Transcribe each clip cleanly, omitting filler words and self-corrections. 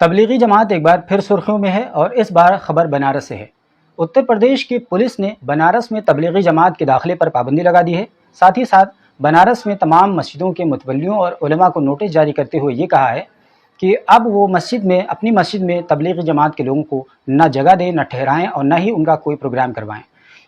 तबलीगी जमात एक बार फिर सुर्खियों में है और इस बार खबर बनारस से है। उत्तर प्रदेश की पुलिस ने बनारस में तबलीगी जमात के दाखिले पर पाबंदी लगा दी है। साथ ही साथ बनारस में तमाम मस्जिदों के मुतवल्लियों और उलमा को नोटिस जारी करते हुए ये कहा है कि अब वो अपनी मस्जिद में तबलीगी जमात के लोगों को न जगह दें, न ठहराएं और न ही उनका कोई प्रोग्राम करवाएं।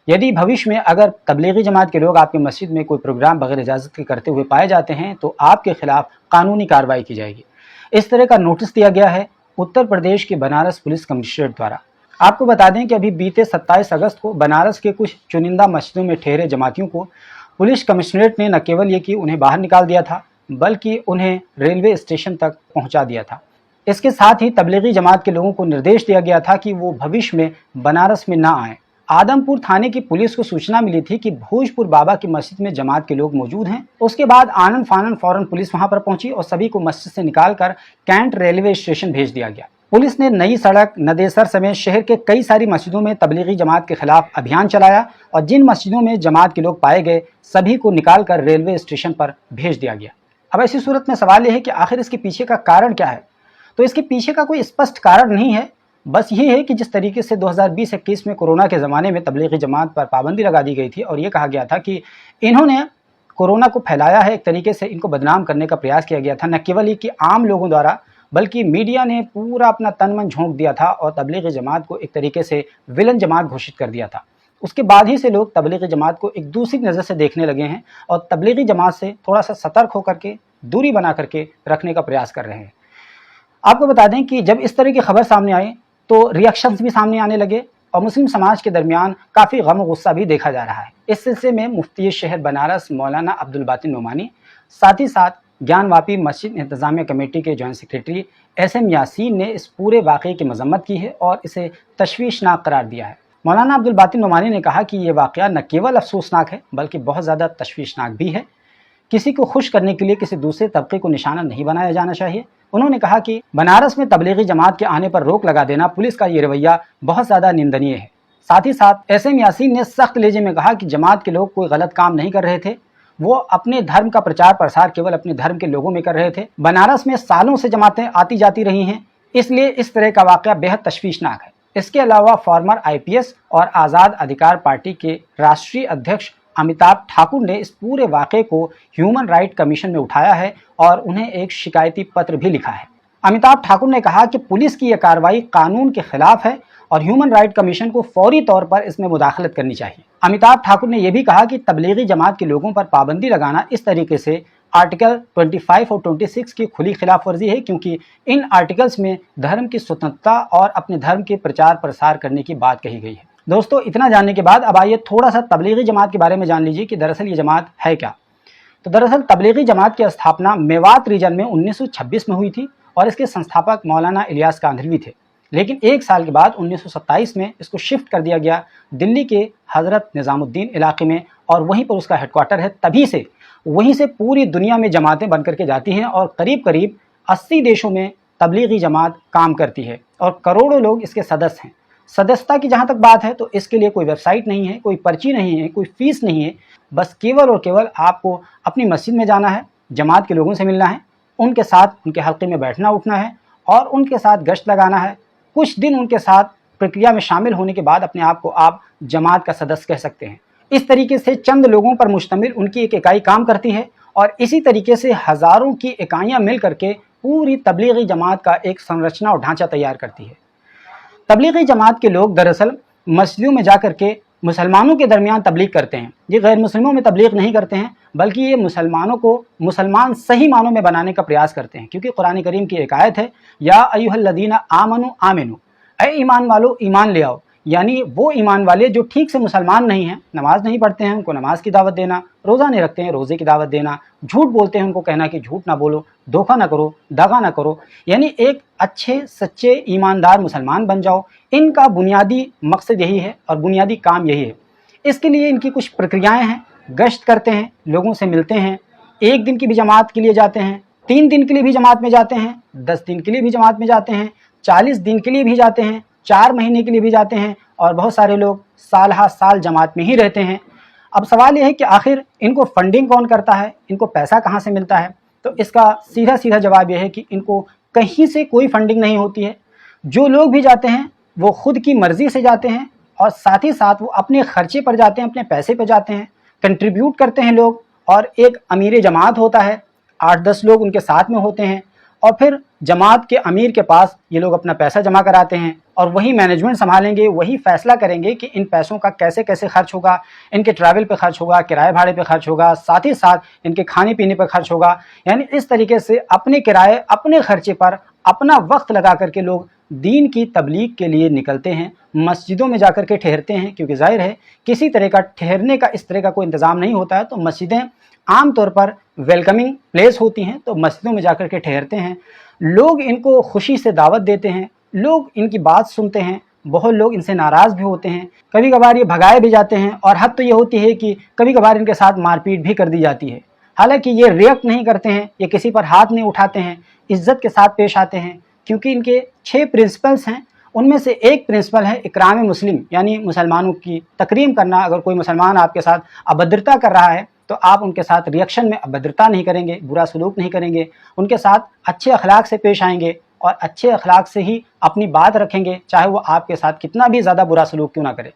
यदि भविष्य में अगर तबलीगी जमात के लोग आपकी मस्जिद में कोई प्रोग्राम बगैर इजाज़त के करते हुए पाए जाते हैं तो आपके खिलाफ कानूनी कार्रवाई की जाएगी। इस तरह का नोटिस दिया गया है उत्तर प्रदेश के बनारस पुलिस कमिश्नरेट द्वारा। आपको बता दें कि अभी बीते 27 अगस्त को बनारस के कुछ चुनिंदा मस्जिदों में ठहरे जमातियों को पुलिस कमिश्नरेट ने न केवल ये कि उन्हें बाहर निकाल दिया था बल्कि उन्हें रेलवे स्टेशन तक पहुंचा दिया था। इसके साथ ही तबलीगी जमात के लोगों को निर्देश दिया गया था कि वो भविष्य में बनारस में ना आएँ। आदमपुर थाने की पुलिस को सूचना मिली थी कि भोजपुर बाबा की मस्जिद में जमात के लोग मौजूद हैं। उसके बाद आनन फानन फौरन पुलिस वहां पर पहुंची और सभी को मस्जिद से निकालकर कैंट रेलवे स्टेशन भेज दिया गया। पुलिस ने नई सड़क, नदेसर समेत शहर के कई सारी मस्जिदों में तबलीगी जमात के खिलाफ अभियान चलाया और जिन मस्जिदों में जमात के लोग पाए गए सभी को निकालकर रेलवे स्टेशन पर भेज दिया गया। अब ऐसी सूरत में सवाल यह है कि आखिर इसके पीछे का कारण क्या है। तो इसके पीछे का कोई स्पष्ट कारण नहीं है, बस ये है कि जिस तरीके से 2020-21 में कोरोना के ज़माने में तबलीगी जमात पर पाबंदी लगा दी गई थी और ये कहा गया था कि इन्होंने कोरोना को फैलाया है, एक तरीके से इनको बदनाम करने का प्रयास किया गया था। न केवल ये कि आम लोगों द्वारा बल्कि मीडिया ने पूरा अपना तन मन झोंक दिया था और तबलीगी जमात को एक तरीके से विलन जमात घोषित कर दिया था। उसके बाद ही से लोग तबलीगी जमात को एक दूसरी नज़र से देखने लगे हैं और तबलीगी जमात से थोड़ा सा सतर्क होकर के दूरी बना करके रखने का प्रयास कर रहे हैं। आपको बता दें कि जब इस तरह की खबर सामने आई तो रिएक्शंस भी सामने आने लगे और मुस्लिम समाज के दरमियान काफ़ी गम और गुस्सा भी देखा जा रहा है। इस सिलसिले में मुफ्ती शहर बनारस मौलाना अब्दुल बातिन नुमानी, साथ ही साथ ज्ञानवापी मस्जिद इंतजामिया कमेटी के जॉइंट सेक्रेटरी SM यासीन ने इस पूरे वाक़े की मजम्मत की है और इसे तशवीशनाक करार दिया है। मौलाना अब्दुल बातिन नुमानी ने कहा कि ये वाक़या न केवल अफसोसनाक है बल्कि बहुत ज़्यादा तशवीशनाक भी है। किसी को खुश करने के लिए किसी दूसरे तबके को निशाना नहीं बनाया जाना चाहिए। उन्होंने कहा कि बनारस में तबलीगी जमात के आने पर रोक लगा देना पुलिस का ये रवैया बहुत ज़्यादा निंदनीय है। साथ ही साथ SM यासीन ने सख्त लहजे में कहा कि जमात के लोग कोई गलत काम नहीं कर रहे थे, वो अपने धर्म का प्रचार प्रसार केवल अपने धर्म के लोगों में कर रहे थे। बनारस में सालों से जमातें आती जाती रही हैं, इसलिए इस तरह का वाक़या बेहद तशवीशनाक है। इसके अलावा फॉर्मर IPS और आज़ाद अधिकार पार्टी के राष्ट्रीय अध्यक्ष अमिताभ ठाकुर ने इस पूरे वाक़े को ह्यूमन राइट कमीशन में उठाया है और उन्हें एक शिकायती पत्र भी लिखा है। अमिताभ ठाकुर ने कहा कि पुलिस की यह कार्रवाई कानून के खिलाफ है और ह्यूमन राइट कमीशन को फौरी तौर पर इसमें मुदाखलत करनी चाहिए। अमिताभ ठाकुर ने यह भी कहा कि तबलीगी जमात के लोगों पर पाबंदी लगाना इस तरीके से आर्टिकल 25 और 26 की खुली खिलाफ वर्जी है, क्योंकि इन आर्टिकल्स में धर्म की स्वतंत्रता और अपने धर्म के प्रचार प्रसार करने की बात कही गई है। दोस्तों, इतना जानने के बाद अब आइए थोड़ा सा तबलीगी जमात के बारे में जान लीजिए कि दरअसल ये जमात है क्या। तो दरअसल तबलीगी जमात की स्थापना मेवात रीजन में 1926 में हुई थी और इसके संस्थापक मौलाना इलियास कांधलवी थे। लेकिन एक साल के बाद 1927 में इसको शिफ्ट कर दिया गया दिल्ली के हज़रत निज़ामुद्दीन इलाके में और वहीं पर उसका हेडक्वार्टर है। तभी से वहीं से पूरी दुनिया में जमातें बन करके जाती हैं और करीब करीब 80 देशों में तबलीगी जमात काम करती है और करोड़ों लोग इसके सदस्य हैं। सदस्यता की जहाँ तक बात है तो इसके लिए कोई वेबसाइट नहीं है, कोई पर्ची नहीं है, कोई फीस नहीं है। बस केवल और केवल आपको अपनी मस्जिद में जाना है, जमात के लोगों से मिलना है, उनके साथ उनके हल्के में बैठना उठना है और उनके साथ गश्त लगाना है। कुछ दिन उनके साथ प्रक्रिया में शामिल होने के बाद अपने आप को आप जमात का सदस्य कह सकते हैं। इस तरीके से चंद लोगों पर मुश्तमिल उनकी एक इकाई काम करती है और इसी तरीके से हज़ारों की इकाइयाँ मिल करके पूरी तबलीगी जमात का एक संरचना और ढांचा तैयार करती है। तबलीगी जमात के लोग दरअसल मस्जिदों में जाकर के मुसलमानों के दरमियान तबलीग करते हैं। ये गैर मुस्लिमों में तबलीग नहीं करते हैं बल्कि ये मुसलमानों को मुसलमान सही मानों में बनाने का प्रयास करते हैं, क्योंकि कुरान करीम की एक आयत है, या अय्युहल्लज़ीना आमनु आमिनु, ऐ ईमान वालो ईमान ले आओ। यानी वो ईमान वाले जो ठीक से मुसलमान नहीं हैं, नमाज नहीं पढ़ते हैं, उनको नमाज की दावत देना, रोज़ा नहीं रखते हैं, रोज़े की दावत देना, झूठ बोलते हैं, उनको कहना कि झूठ ना बोलो, धोखा ना करो, दगा ना करो, यानी एक अच्छे सच्चे ईमानदार मुसलमान बन जाओ। इनका बुनियादी मकसद यही है और बुनियादी काम यही है। इसके लिए इनकी कुछ प्रक्रियाएँ हैं। गश्त करते हैं, लोगों से मिलते हैं, 1 दिन की भी जमात के लिए जाते हैं, 3 दिन के लिए भी जमात में जाते हैं, 10 दिन के लिए भी जमात में जाते हैं, 40 दिन के लिए भी जाते हैं, 4 महीने के लिए भी जाते हैं और बहुत सारे लोग साल हा साल जमात में ही रहते हैं। अब सवाल यह है कि आखिर इनको फंडिंग कौन करता है, इनको पैसा कहाँ से मिलता है। तो इसका सीधा सीधा जवाब यह है कि इनको कहीं से कोई फंडिंग नहीं होती है। जो लोग भी जाते हैं वो खुद की मर्ज़ी से जाते हैं और साथ ही साथ वो अपने खर्चे पर जाते हैं, अपने पैसे पर जाते हैं, कंट्रीब्यूट करते हैं लोग। और एक अमीर जमात होता है, 8-10 लोग उनके साथ में होते हैं और फिर जमात के अमीर के पास ये लोग अपना पैसा जमा कराते हैं और वही मैनेजमेंट संभालेंगे, वही फैसला करेंगे कि इन पैसों का कैसे कैसे खर्च होगा, इनके ट्रैवल पे खर्च होगा, किराए भाड़े पे खर्च होगा, साथ ही साथ इनके खाने पीने पर खर्च होगा। यानी इस तरीके से अपने किराए, अपने खर्चे पर अपना वक्त लगा करके लोग दीन की तबलीग के लिए निकलते हैं, मस्जिदों में जाकर के ठहरते हैं। क्योंकि जाहिर है किसी तरह का ठहरने का इस तरह का कोई इंतज़ाम नहीं होता है, तो मस्जिदें आम तौर पर वेलकमिंग प्लेस होती हैं, तो मस्जिदों में जाकर के ठहरते हैं। लोग इनको खुशी से दावत देते हैं, लोग इनकी बात सुनते हैं, बहुत लोग इनसे नाराज़ भी होते हैं, कभी कभार ये भगाए भी जाते हैं और हद तो ये होती है कि कभी कभार इनके साथ मारपीट भी कर दी जाती है। हालांकि ये रिएक्ट नहीं करते हैं, ये किसी पर हाथ नहीं उठाते हैं, इज्जत के साथ पेश आते हैं। क्योंकि इनके 6 प्रिंसिपल्स हैं, उनमें से एक प्रिंसिपल है इकराम मुस्लिम, यानी मुसलमानों की तकरीम करना। अगर कोई मुसलमान आपके साथ अभद्रता कर रहा है तो आप उनके साथ रिएक्शन में अभद्रता नहीं करेंगे, बुरा सलूक नहीं करेंगे, उनके साथ अच्छे अखलाक से पेश आएंगे और अच्छे अखलाक से ही अपनी बात रखेंगे, चाहे वो आपके साथ कितना भी ज़्यादा बुरा सलूक क्यों ना करे।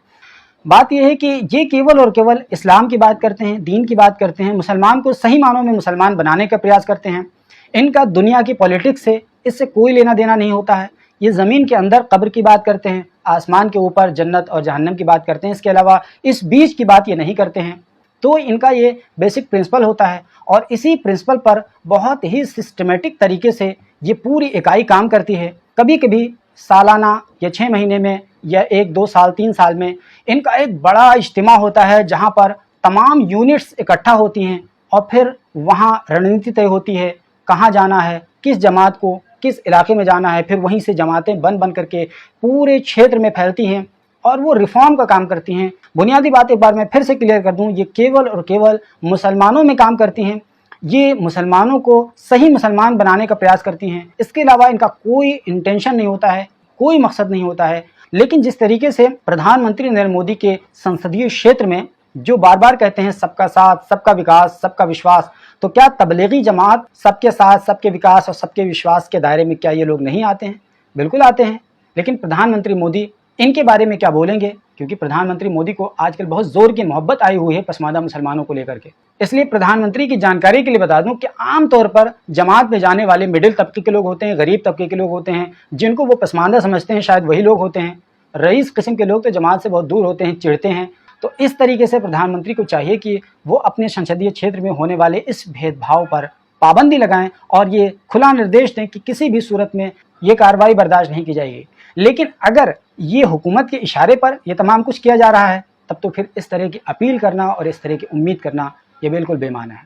बात यह है कि ये केवल और केवल इस्लाम की बात करते हैं, दीन की बात करते हैं, मुसलमान को सही मानों में मुसलमान बनाने का प्रयास करते हैं। इनका दुनिया की पॉलिटिक्स से इससे कोई लेना देना नहीं होता है। ये ज़मीन के अंदर कब्र की बात करते हैं, आसमान के ऊपर जन्नत और जहन्नम की बात करते हैं, इसके अलावा इस बीच की बात ये नहीं करते हैं। तो इनका ये बेसिक प्रिंसिपल होता है और इसी प्रिंसिपल पर बहुत ही सिस्टमेटिक तरीके से ये पूरी इकाई काम करती है। कभी कभी सालाना या 6 महीने में या 1-2 साल 3 साल में इनका एक बड़ा इज्तिमा होता है, जहाँ पर तमाम यूनिट्स इकट्ठा होती हैं और फिर वहाँ रणनीति तय होती है, कहाँ जाना है, किस जमात को किस इलाके में जाना है। फिर वहीं से जमातें बन करके पूरे क्षेत्र में फैलती हैं और वो रिफॉर्म का काम करती हैं। बुनियादी बात एक बार मैं फिर से क्लियर कर दूं, ये केवल और केवल मुसलमानों में काम करती हैं। ये मुसलमानों को सही मुसलमान बनाने का प्रयास करती हैं। इसके अलावा इनका कोई इंटेंशन नहीं होता है, कोई मकसद नहीं होता है। लेकिन जिस तरीके से प्रधानमंत्री नरेंद्र मोदी के संसदीय क्षेत्र में जो बार बार कहते हैं सबका साथ, सबका विकास, सबका विश्वास, तो क्या तबलीगी जमात सबके साथ, सबके विकास और सबके विश्वास के दायरे में क्या ये लोग नहीं आते हैं? बिल्कुल आते हैं। लेकिन प्रधानमंत्री मोदी इनके बारे में क्या बोलेंगे? क्योंकि प्रधानमंत्री मोदी को आजकल बहुत ज़ोर की मोहब्बत आई हुई है पसमानदा मुसलमानों को लेकर के। इसलिए प्रधानमंत्री की जानकारी के लिए बता दूं कि आम तौर पर जमात में जाने वाले मिडिल तबके के लोग होते हैं, गरीब तबके के लोग होते हैं, जिनको वो पसमानदा समझते हैं, शायद वही लोग होते हैं। रईस किस्म के लोग तो जमात से बहुत दूर होते हैं, चिढ़ते हैं। तो इस तरीके से प्रधानमंत्री को चाहिए कि वो अपने संसदीय क्षेत्र में होने वाले इस भेदभाव पर पाबंदी लगाएं और ये खुला निर्देश दें कि किसी भी सूरत में ये कार्रवाई बर्दाश्त नहीं की जाएगी। लेकिन अगर ये हुकूमत के इशारे पर ये तमाम कुछ किया जा रहा है, तब तो फिर इस तरह की अपील करना और इस तरह की उम्मीद करना ये बिल्कुल बेमाना है।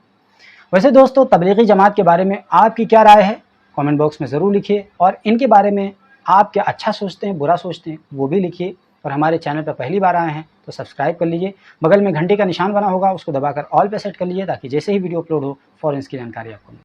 वैसे दोस्तों, तबलीगी जमात के बारे में आपकी क्या राय है? कमेंट बॉक्स में ज़रूर लिखिए और इनके बारे में आप क्या अच्छा सोचते हैं, बुरा सोचते हैं, वो भी लिखिए। और हमारे चैनल पर पहली बार आए हैं तो सब्सक्राइब कर लीजिए, बगल में घंटे का निशान बना होगा उसको दबाकर ऑल पे सेट कर लीजिए, ताकि जैसे ही वीडियो अपलोड हो फ़ौरन इसकी जानकारी आपको मिले।